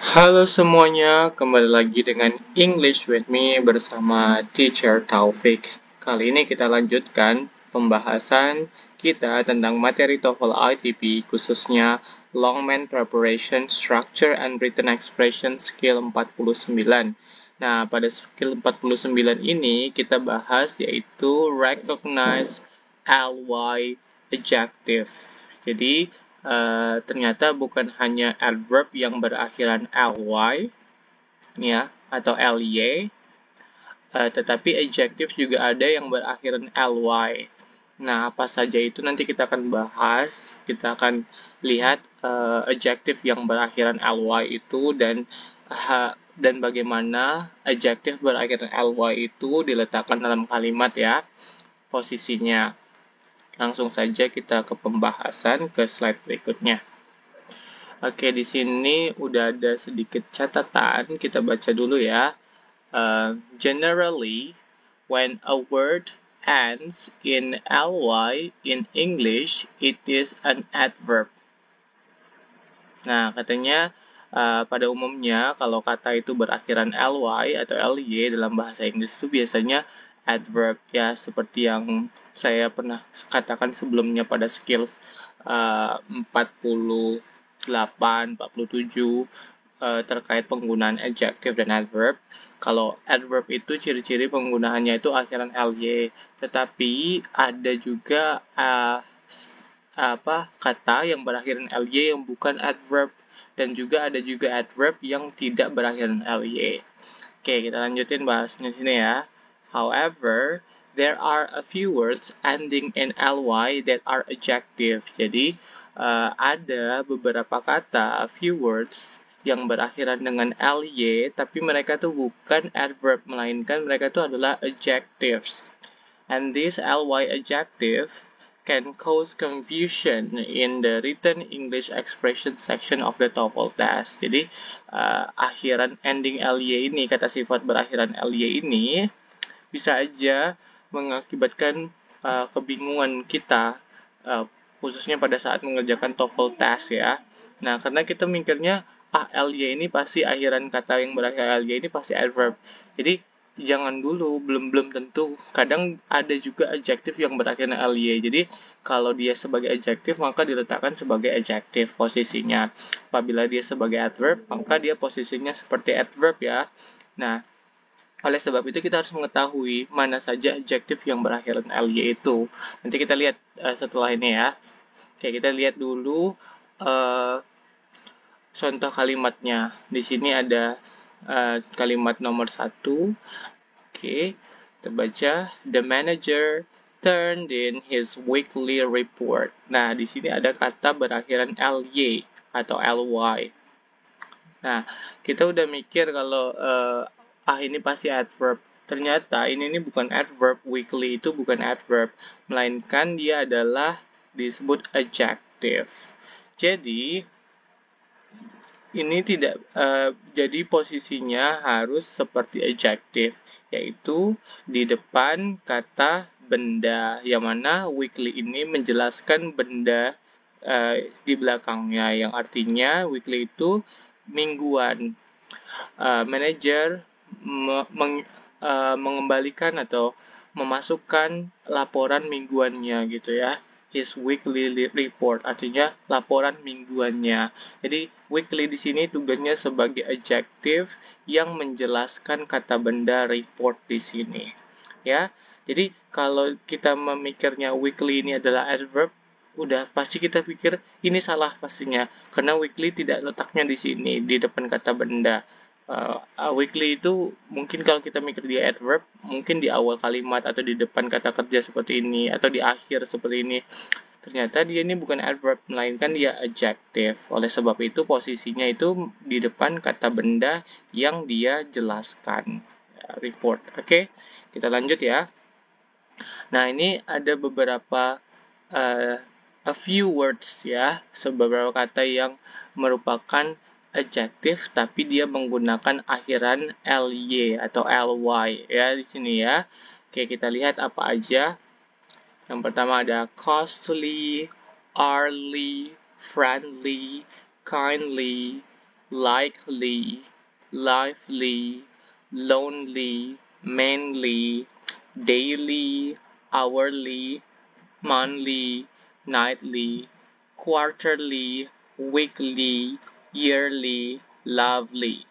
Halo semuanya, kembali lagi dengan English with me bersama Teacher Taufik. Kali ini kita lanjutkan pembahasan kita tentang materi TOEFL ITP, khususnya Longman Preparation, Structure and Written Expression Skill 49. Nah, pada skill 49 ini kita bahas yaitu Recognize ly Adjective. Jadi, ternyata bukan hanya adverb yang berakhiran ly ya atau ly, tetapi adjective juga ada yang berakhiran ly. Nah, apa saja itu nanti kita akan bahas. Kita akan lihat adjective yang berakhiran ly itu dan bagaimana adjective berakhiran ly itu diletakkan dalam kalimat ya, posisinya. Langsung saja kita ke pembahasan, ke slide berikutnya. Oke, di sini udah ada sedikit catatan, kita baca dulu ya. Generally, when a word ends in ly in English, it is an adverb. Nah, katanya pada umumnya kalau kata itu berakhiran ly atau ly dalam bahasa Inggris itu biasanya adverb ya, seperti yang saya pernah katakan sebelumnya pada skills 48, 47 terkait penggunaan adjective dan adverb. Kalau adverb itu ciri-ciri penggunaannya itu akhiran ly, tetapi ada juga kata yang berakhiran ly yang bukan adverb, dan juga ada juga adverb yang tidak berakhiran ly. Oke, kita lanjutin bahasnya sini ya. However, there are a few words ending in ly that are adjective. Jadi, ada beberapa kata, a few words, yang berakhiran dengan ly, tapi mereka tuh bukan adverb, melainkan mereka tuh adalah adjectives. And this ly adjective can cause confusion in the written English expression section of the TOEFL test. Jadi, akhiran ending ly ini, kata sifat berakhiran ly ini, bisa aja mengakibatkan kebingungan kita, khususnya pada saat mengerjakan TOEFL test ya. Nah, karena kita mikirnya, ly ini pasti akhiran kata yang berakhir ly ini pasti adverb. Jadi, jangan dulu, belum tentu. Kadang ada juga adjektif yang berakhiran ly. Jadi, kalau dia sebagai adjektif, maka diletakkan sebagai adjektif posisinya. Apabila dia sebagai adverb, maka dia posisinya seperti adverb ya. Nah, oleh sebab itu kita harus mengetahui mana saja adjektif yang berakhiran ly itu. Nanti kita lihat setelah ini ya. Oke, kita lihat dulu contoh kalimatnya. Di sini ada kalimat nomor 1. Oke, kita baca. The manager turned in his weekly report. Nah, di sini ada kata berakhiran ly atau ly. Nah, kita udah mikir kalau ini pasti adverb. Ternyata ini bukan adverb, weekly itu bukan adverb, melainkan dia adalah disebut adjective. Jadi, ini tidak jadi posisinya harus seperti adjective, yaitu di depan kata benda, yang mana weekly ini menjelaskan benda di belakangnya, yang artinya weekly itu mingguan. Manajer mengembalikan atau memasukkan laporan mingguannya gitu ya. His weekly report, artinya laporan mingguannya. Jadi weekly di sini tugasnya sebagai adjective yang menjelaskan kata benda report di sini. Ya. Jadi kalau kita memikirnya weekly ini adalah adverb, udah pasti kita pikir ini salah pastinya, karena weekly tidak letaknya di sini di depan kata benda. Weekly itu mungkin kalau kita mikir dia adverb, mungkin di awal kalimat atau di depan kata kerja seperti ini atau di akhir seperti ini. Ternyata dia ini bukan adverb, melainkan dia adjective. Oleh sebab itu posisinya itu di depan kata benda yang dia jelaskan. Report. Oke, kita lanjut ya. Nah, ini ada beberapa a few words ya, beberapa kata yang merupakan adjektif tapi dia menggunakan akhiran ly atau ly ya di sini ya. Oke, kita lihat apa aja. Yang pertama ada costly, hourly, friendly, kindly, likely, lively, lonely, mainly, daily, hourly, monthly, nightly, quarterly, weekly, yearly, lovely,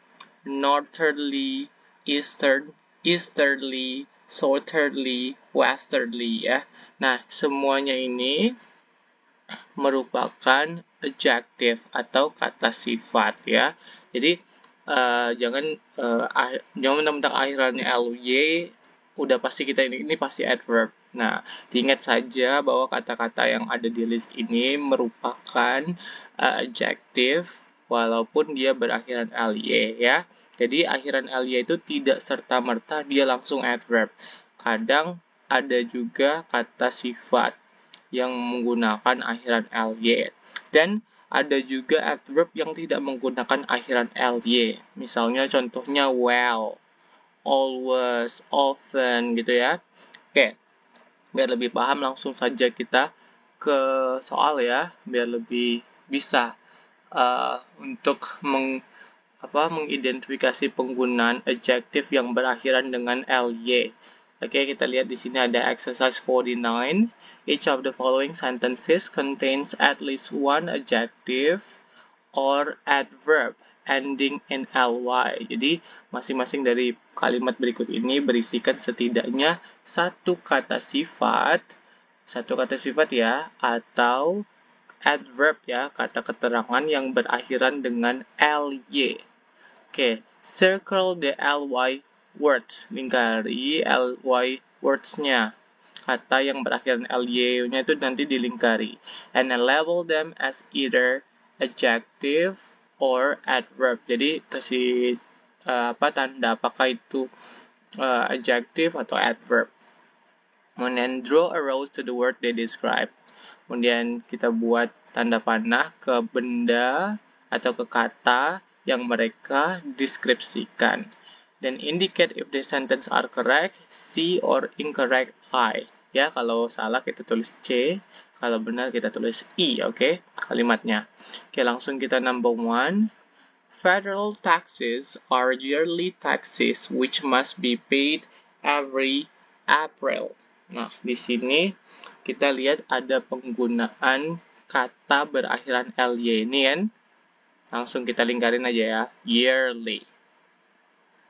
northerly, easterly, southerly, westerly ya. Nah, semuanya ini merupakan adjective atau kata sifat ya. Jadi jangan mentang-mentang akhirannya ly udah pasti kita ini pasti adverb. Nah, diingat saja bahwa kata-kata yang ada di list ini merupakan adjective walaupun dia berakhiran ly ya. Jadi akhiran ly itu tidak serta-merta dia langsung adverb. Kadang ada juga kata sifat yang menggunakan akhiran ly. Dan ada juga adverb yang tidak menggunakan akhiran ly. Misalnya contohnya well, always, often gitu ya. Oke, biar lebih paham langsung saja kita ke soal ya, biar lebih bisa untuk mengidentifikasi penggunaan adjektif yang berakhiran dengan ly. Oke, kita lihat di sini ada exercise 49. Each of the following sentences contains at least one adjective or adverb ending in ly. Jadi, masing-masing dari kalimat berikut ini berisikan setidaknya satu kata sifat ya, atau adverb ya, kata keterangan yang berakhiran dengan ly. Oke, circle the ly words, lingkari ly words-nya. Kata yang berakhiran ly-nya itu nanti dilingkari. And then label them as either adjective or adverb. Jadi kasih tanda apakah itu adjective atau adverb. Kemudian draw arrows to the word they describe. Kemudian kita buat tanda panah ke benda atau ke kata yang mereka deskripsikan. Then indicate if the sentence are correct, C or incorrect I. Ya, kalau salah kita tulis C, kalau benar kita tulis I, oke? Kalimatnya. Oke, langsung kita number 1. Federal taxes are yearly taxes which must be paid every April. Nah, di sini kita lihat ada penggunaan kata berakhiran ly ini kan. Langsung kita lingkarin aja ya, yearly.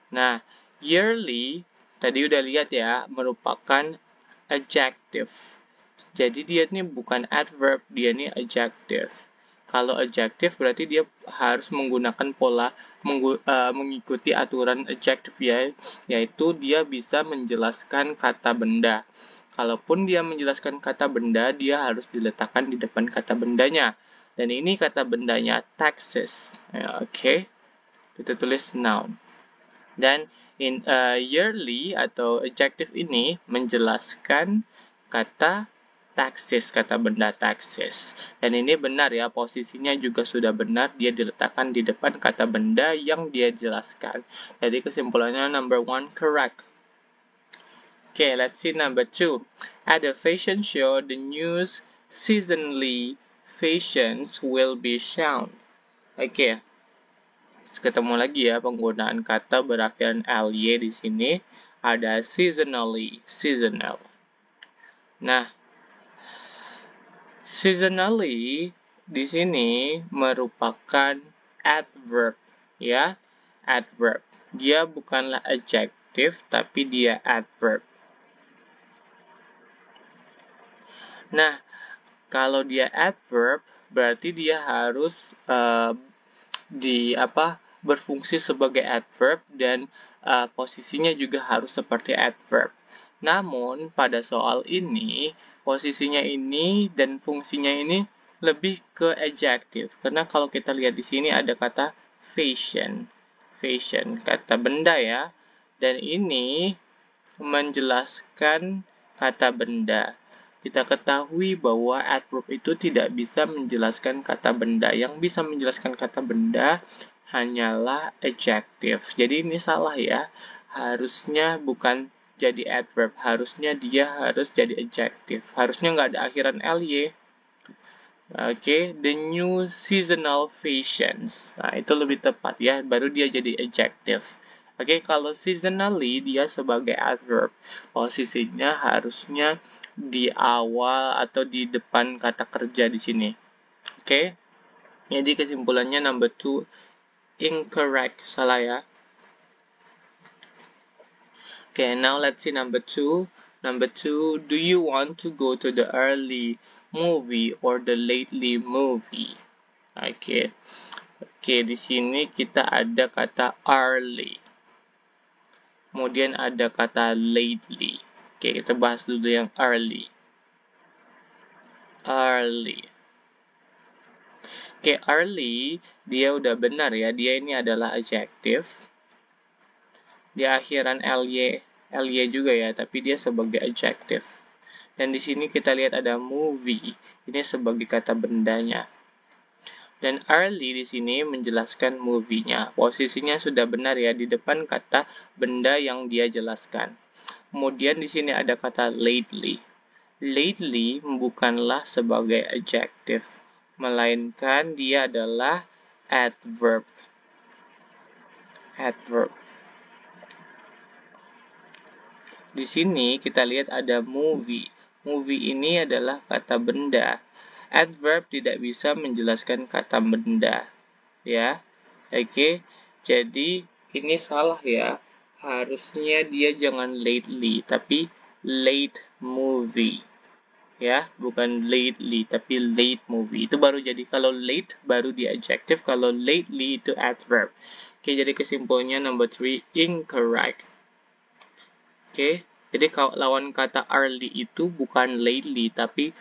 Nah, yearly tadi udah lihat ya, merupakan adjective. Jadi dia ini bukan adverb, dia ini adjective. Kalau adjective berarti dia harus menggunakan pola mengikuti aturan adjective ya, yaitu dia bisa menjelaskan kata benda. Kalaupun dia menjelaskan kata benda, dia harus diletakkan di depan kata bendanya. Dan ini kata bendanya taxes. Ya, oke. Kita tulis noun. Dan yearly atau adjective ini menjelaskan kata taxes, kata benda taxes. Dan ini benar ya, posisinya juga sudah benar, dia diletakkan di depan kata benda yang dia jelaskan. Jadi kesimpulannya number 1 correct. Okay, let's see number 2. At a fashion show, the news seasonally fashions will be shown. Okay. Ketemu lagi ya penggunaan kata berakhiran ly di sini, ada seasonally, seasonal. Nah, seasonally di sini merupakan adverb ya, adverb. Dia bukanlah adjective tapi dia adverb. Nah, kalau dia adverb berarti dia harus berfungsi sebagai adverb dan posisinya juga harus seperti adverb. Namun pada soal ini posisinya ini dan fungsinya ini lebih ke adjective karena kalau kita lihat di sini ada kata fashion, fashion kata benda ya, dan ini menjelaskan kata benda. Kita ketahui bahwa adverb itu tidak bisa menjelaskan kata benda. Yang bisa menjelaskan kata benda hanyalah adjective. Jadi ini salah ya. Harusnya bukan jadi adverb. Harusnya dia harus jadi adjective. Harusnya nggak ada akhiran ly. Oke, the new seasonal fashions. Nah, itu lebih tepat ya, baru dia jadi adjective. Oke, kalau seasonally dia sebagai adverb. Posisinya harusnya di awal atau di depan kata kerja di sini. Oke. Jadi kesimpulannya number 2 incorrect. Salah ya. Okay, now let's see number 2. Number 2, do you want to go to the early movie or the lately movie? Oke. Oke, di sini kita ada kata early. Kemudian ada kata lately. Oke, kita bahas dulu yang early. Early. Oke, early dia udah benar ya. Dia ini adalah adjective. Di akhiran ly juga ya, tapi dia sebagai adjective. Dan di sini kita lihat ada movie. Ini sebagai kata bendanya. Dan early di sini menjelaskan movie-nya. Posisinya sudah benar ya, di depan kata benda yang dia jelaskan. Kemudian di sini ada kata lately. Lately bukanlah sebagai adjective, melainkan dia adalah adverb. Adverb. Di sini kita lihat ada movie. Movie ini adalah kata benda. Adverb tidak bisa menjelaskan kata benda. Ya. Oke. Jadi ini salah ya. Harusnya dia jangan lately, tapi late movie. Ya, bukan lately, tapi late movie. Itu baru jadi kalau late baru di adjective, kalau lately itu adverb. Oke, jadi kesimpulannya number 3 incorrect. Oke, jadi kalau lawan kata early itu bukan lately, tapi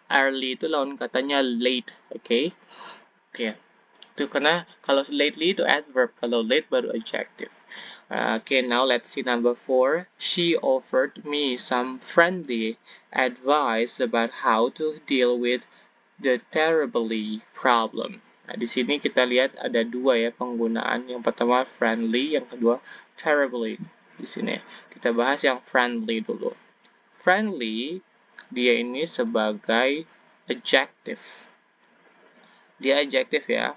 early itu lawan katanya late. Oke, itu karena kalau lately itu adverb, kalau late baru adjective. Okay, now let's see number 4. She offered me some friendly advice about how to deal with the terribly problem. Nah, di sini kita lihat ada dua ya penggunaan. Yang pertama friendly, yang kedua terribly. Di sini kita bahas yang friendly dulu. Friendly dia ini sebagai adjective. Dia adjective ya.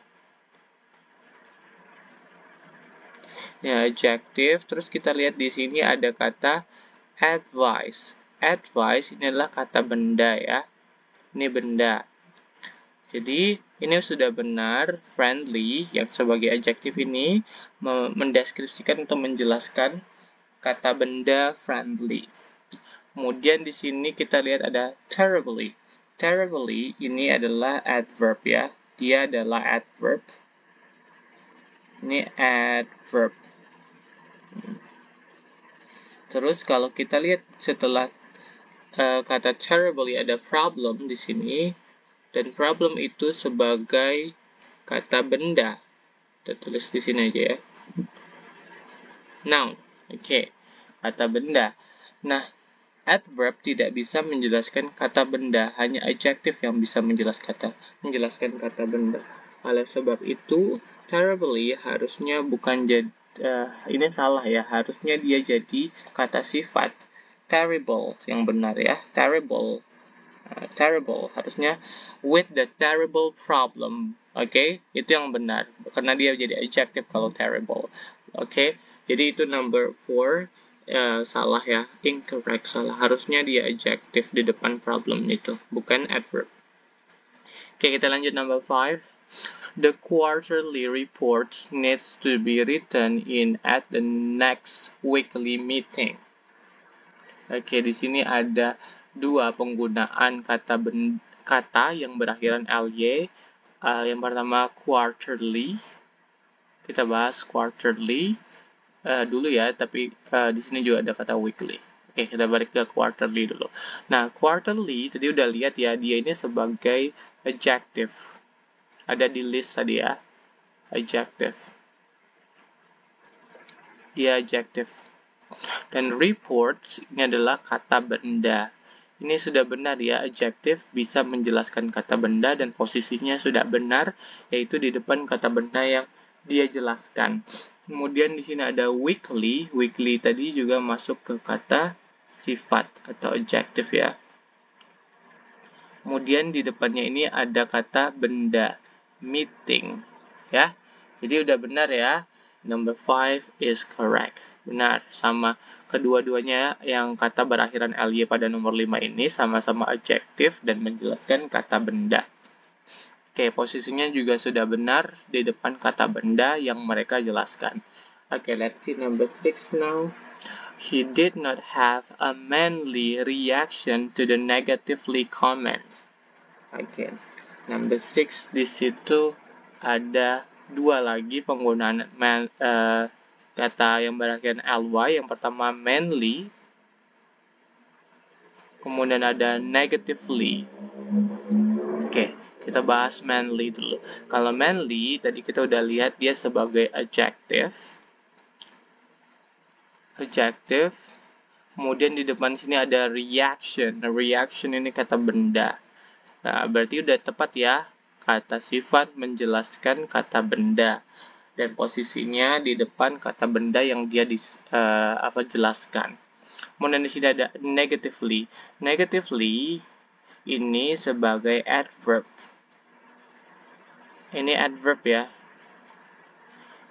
Ya, adjective. Terus kita lihat di sini ada kata advice. Advice ini adalah kata benda ya. Ini benda. Jadi, ini sudah benar, friendly, yang sebagai adjective ini mendeskripsikan atau menjelaskan kata benda friendly. Kemudian di sini kita lihat ada terribly. Terribly ini adalah adverb ya. Dia adalah adverb. Ini adverb. Terus kalau kita lihat setelah kata terribly ada problem di sini, dan problem itu sebagai kata benda. Kita tulis di sini aja ya. Noun. Oke. Kata benda. Nah, adverb tidak bisa menjelaskan kata benda, hanya adjective yang bisa menjelaskan kata benda. Oleh sebab itu, terribly harusnya bukan jadi ini salah ya, harusnya dia jadi kata sifat. Terrible yang benar ya, terrible. Terrible harusnya with the terrible problem. Oke, itu yang benar karena dia jadi adjective kalau terrible. Oke, jadi itu number 4. Salah ya, incorrect, salah. Harusnya dia adjective di depan problem itu, bukan adverb. Oke, kita lanjut number 5. The quarterly reports needs to be written in at the next weekly meeting. Oke, di sini ada dua penggunaan kata yang berakhiran ly. Yang pertama quarterly. Kita bahas quarterly dulu ya, tapi di sini juga ada kata weekly. Oke, kita balik ke quarterly dulu. Nah, quarterly tadi udah lihat ya, dia ini sebagai adjective. Ada di list tadi ya. Adjective. Dia adjective. Dan reports ini adalah kata benda. Ini sudah benar ya, adjective bisa menjelaskan kata benda dan posisinya sudah benar, yaitu di depan kata benda yang dia jelaskan. Kemudian di sini ada weekly. Weekly tadi juga masuk ke kata sifat atau adjective ya. Kemudian di depannya ini ada kata benda, meeting, ya. Jadi udah benar ya. Number 5 is correct. Benar, sama kedua-duanya yang kata berakhiran ly pada nomor 5 ini sama-sama adjektif dan menjelaskan kata benda. Oke, posisinya juga sudah benar di depan kata benda yang mereka jelaskan. Oke, let's see number 6 now. He did not have a manly reaction to the negatively comments. Oke, number 6 di situ ada dua lagi penggunaan kata yang berakhiran ly. Yang pertama manly, kemudian ada negatively. Oke, kita bahas manly dulu. Kalau manly tadi kita udah lihat dia sebagai adjective. Kemudian di depan sini ada reaction. Nah, reaction ini kata benda. Nah, berarti udah tepat ya. Kata sifat menjelaskan kata benda. Dan posisinya di depan kata benda yang dia jelaskan. Kemudian di sini ada negatively. Negatively ini sebagai adverb. Ini adverb ya.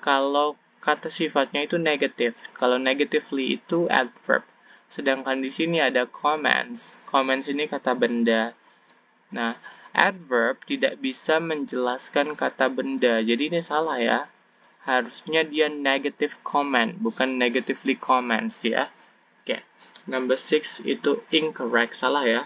Kalau kata sifatnya itu negatif. Kalau negatively itu adverb. Sedangkan di sini ada comments. Comments ini kata benda. Nah, adverb tidak bisa menjelaskan kata benda. Jadi ini salah ya. Harusnya dia negative comment, bukan negatively comments ya. Oke, number 6 itu incorrect, salah ya.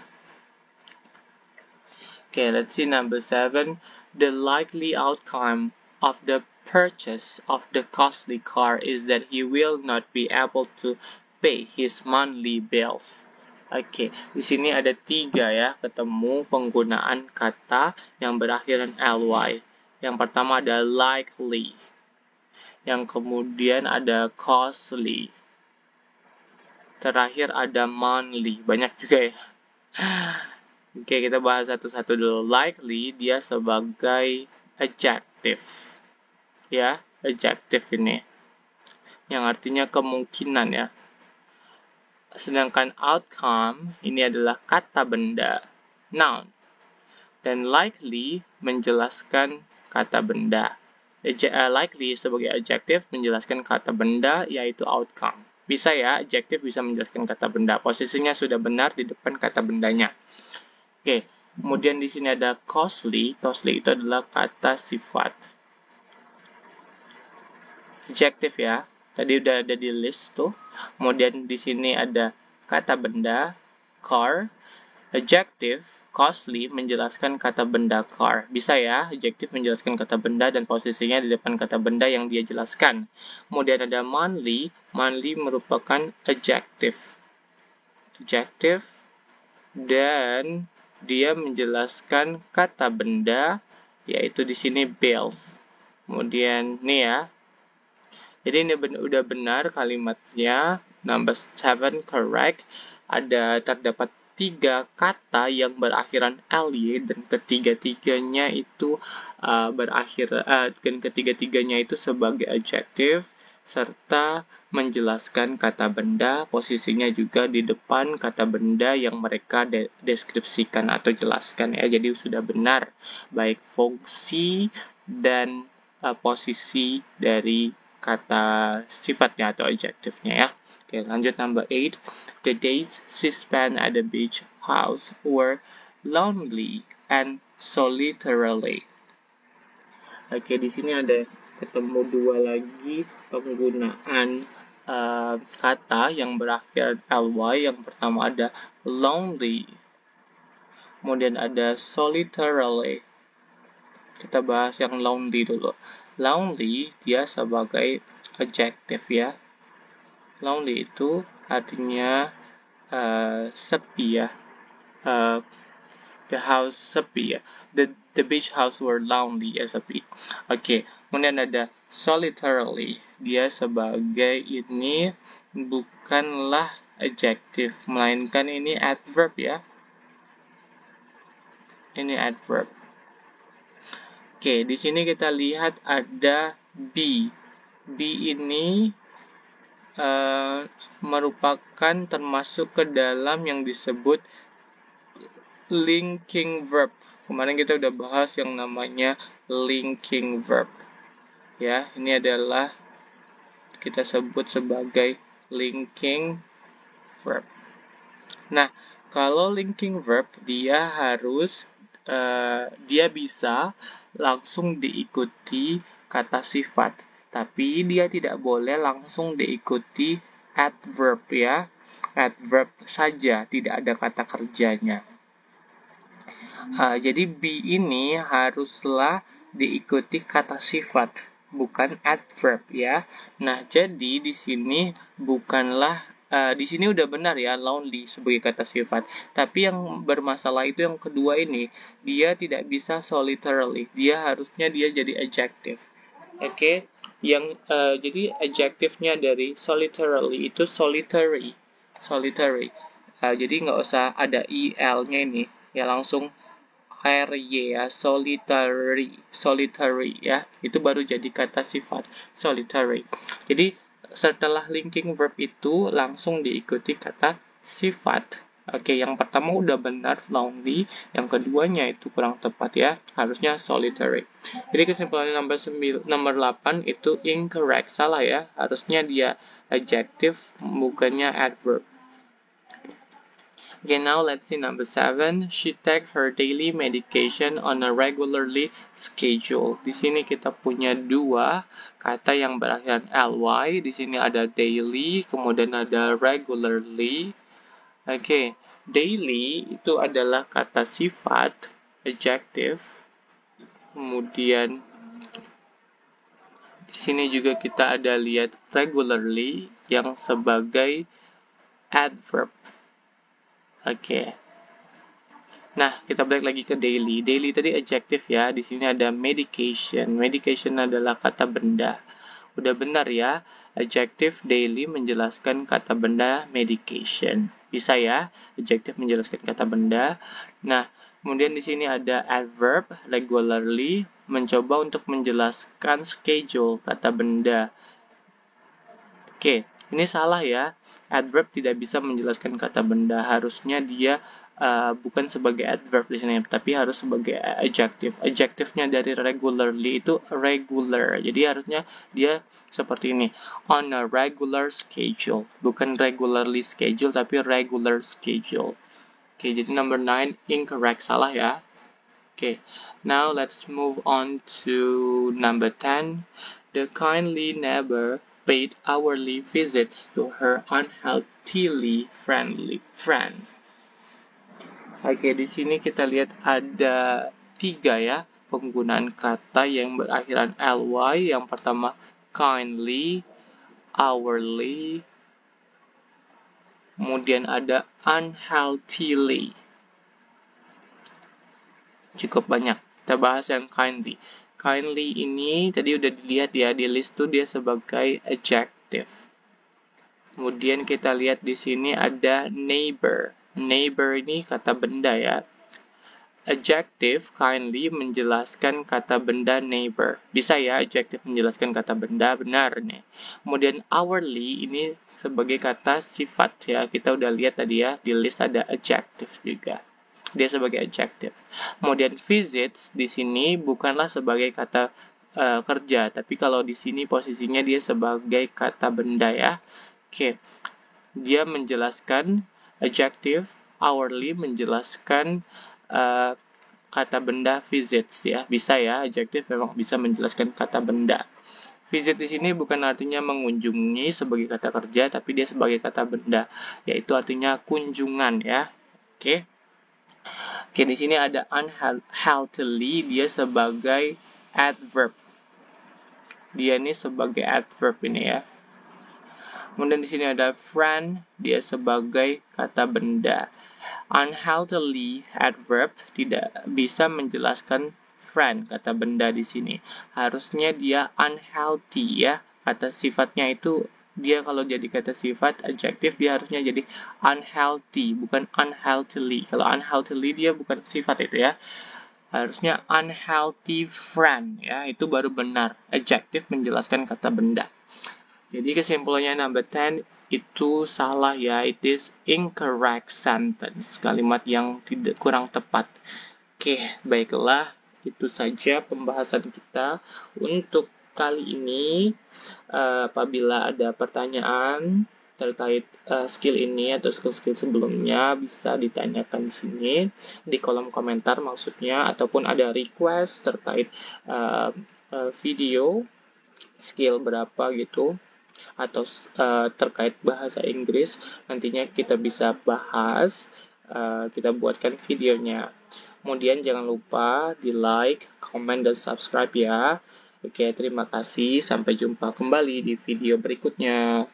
Oke, let's see number 7. The likely outcome of the purchase of the costly car is that he will not be able to pay his monthly bills. Oke, di sini ada 3 ya, ketemu penggunaan kata yang berakhiran ly. Yang pertama ada likely. Yang kemudian ada costly. Terakhir ada monthly. Banyak juga ya. Oke, kita bahas satu-satu dulu. Likely dia sebagai adjective. Ya, adjective ini. Yang artinya kemungkinan ya. Sedangkan outcome ini adalah kata benda, noun. Dan likely menjelaskan kata benda. Likely sebagai adjective menjelaskan kata benda yaitu outcome. Bisa ya, adjective bisa menjelaskan kata benda. Posisinya sudah benar di depan kata bendanya. Oke, kemudian di sini ada costly. Costly itu adalah kata sifat. Adjective ya. Tadi udah ada di list tuh. Kemudian di sini ada kata benda, car. Adjective, costly, menjelaskan kata benda car. Bisa ya, adjective menjelaskan kata benda dan posisinya di depan kata benda yang dia jelaskan. Kemudian ada monthly. Monthly merupakan adjective. Adjective. Dan dia menjelaskan kata benda, yaitu di sini bills. Kemudian nih ya. Jadi ini udah benar kalimatnya. Number 7 correct. Terdapat 3 kata yang berakhiran ly dan ketiga-tiganya itu sebagai adjective serta menjelaskan kata benda, posisinya juga di depan kata benda yang mereka deskripsikan atau jelaskan ya. Jadi sudah benar baik fungsi dan posisi dari kata sifatnya atau adjektifnya ya. Oke, lanjut number 8. The days she spent at the beach house were lonely and solitary. Oke, di sini ada ketemu 2 lagi penggunaan kata yang berakhir ly. Yang pertama ada lonely. Kemudian ada solitarily. Kita bahas yang lonely dulu. Lonely dia sebagai adjective ya. Lonely itu artinya sepi ya. The house sepi ya. The beach house were lonely ya, sepi. Oke, kemudian ada solitarily. Dia sebagai ini bukanlah adjective, melainkan ini adverb ya. Ini adverb. Oke, di sini kita lihat ada be. Be ini merupakan termasuk ke dalam yang disebut linking verb. Kemarin kita udah bahas yang namanya linking verb. Ya, ini adalah kita sebut sebagai linking verb. Nah, kalau linking verb dia harus dia bisa langsung diikuti kata sifat, tapi dia tidak boleh langsung diikuti adverb ya. Adverb saja, tidak ada kata kerjanya. Jadi be ini haruslah diikuti kata sifat, bukan adverb ya. Nah, jadi di sini bukanlah di sini udah benar ya lonely sebagai kata sifat. Tapi yang bermasalah itu yang kedua ini, dia tidak bisa solitarily. Dia harusnya dia jadi adjective. Oke, yang jadi adjectivenya dari solitarily itu solitary. Solitary. Jadi nggak usah ada il-nya ini, ya langsung ya, solitary ya, itu baru jadi kata sifat solitary. Jadi setelah linking verb itu langsung diikuti kata sifat. Oke, yang pertama udah benar lonely, yang keduanya itu kurang tepat ya, harusnya solitary. Jadi kesimpulannya nomor 8 itu incorrect, salah ya, harusnya dia adjective bukannya adverb. Okay, now let's see number 7. She take her daily medication on a regularly schedule. Di sini kita punya dua kata yang berakhiran ly. Di sini ada daily, kemudian ada regularly. Okay, daily itu adalah kata sifat, adjective. Kemudian di sini juga kita ada lihat regularly yang sebagai adverb. Oke. Nah, kita balik lagi ke daily. Daily tadi adjective ya. Di sini ada medication. Medication adalah kata benda. Udah benar ya. Adjective daily menjelaskan kata benda medication. Bisa ya, adjective menjelaskan kata benda. Nah, kemudian di sini ada adverb regularly mencoba untuk menjelaskan schedule kata benda. Oke, ini salah ya. Adverb tidak bisa menjelaskan kata benda. Harusnya dia bukan sebagai adverb di sini, tapi harus sebagai adjective. Adjective-nya dari regularly itu regular. Jadi harusnya dia seperti ini. On a regular schedule. Bukan regularly schedule, tapi regular schedule. Oke, jadi number 9 incorrect. Salah ya. Oke, now let's move on to number 10. The kindly neighbor paid hourly visits to her unhealthily friend. Oke, di sini kita lihat ada 3 ya penggunaan kata yang berakhiran ly. Yang pertama kindly, hourly, kemudian ada unhealthily. Cukup banyak. Kita bahas yang kindly. Kindly ini tadi udah dilihat ya di list tuh dia sebagai adjective. Kemudian kita lihat di sini ada neighbor. Neighbor ini kata benda ya. Adjective kindly menjelaskan kata benda neighbor. Bisa ya adjective menjelaskan kata benda, benar nih. Kemudian hourly ini sebagai kata sifat ya. Kita udah lihat tadi ya di list ada adjective juga. Dia sebagai adjective. Kemudian visits di sini bukanlah sebagai kata kerja, tapi kalau di sini posisinya dia sebagai kata benda ya. Oke. Dia menjelaskan adjective, hourly menjelaskan kata benda visits ya. Bisa ya, adjective memang bisa menjelaskan kata benda. Visit di sini bukan artinya mengunjungi sebagai kata kerja, tapi dia sebagai kata benda, yaitu artinya kunjungan ya. Oke. Oke, di sini ada unhealthily, dia sebagai adverb. Dia ini sebagai adverb ini ya. Kemudian di sini ada friend, dia sebagai kata benda. Unhealthily adverb tidak bisa menjelaskan friend, kata benda di sini. Harusnya dia unhealthy ya. Kata sifatnya itu dia kalau jadi kata sifat adjective dia harusnya jadi unhealthy, bukan unhealthily. Kalau unhealthily dia bukan sifat itu ya. Harusnya unhealthy friend ya, itu baru benar. Adjective menjelaskan kata benda. Jadi kesimpulannya number 10 itu salah ya. It is incorrect sentence. Kalimat yang tidak kurang tepat. Oke, baiklah. Itu saja pembahasan kita untuk kali ini. Apabila ada pertanyaan terkait skill ini atau skill-skill sebelumnya, bisa ditanyakan di sini di kolom komentar maksudnya, ataupun ada request terkait video skill berapa gitu, atau terkait bahasa Inggris, nantinya kita bisa bahas, kita buatkan videonya. Kemudian jangan lupa di like, comment, dan subscribe ya. Oke, terima kasih. Sampai jumpa kembali di video berikutnya.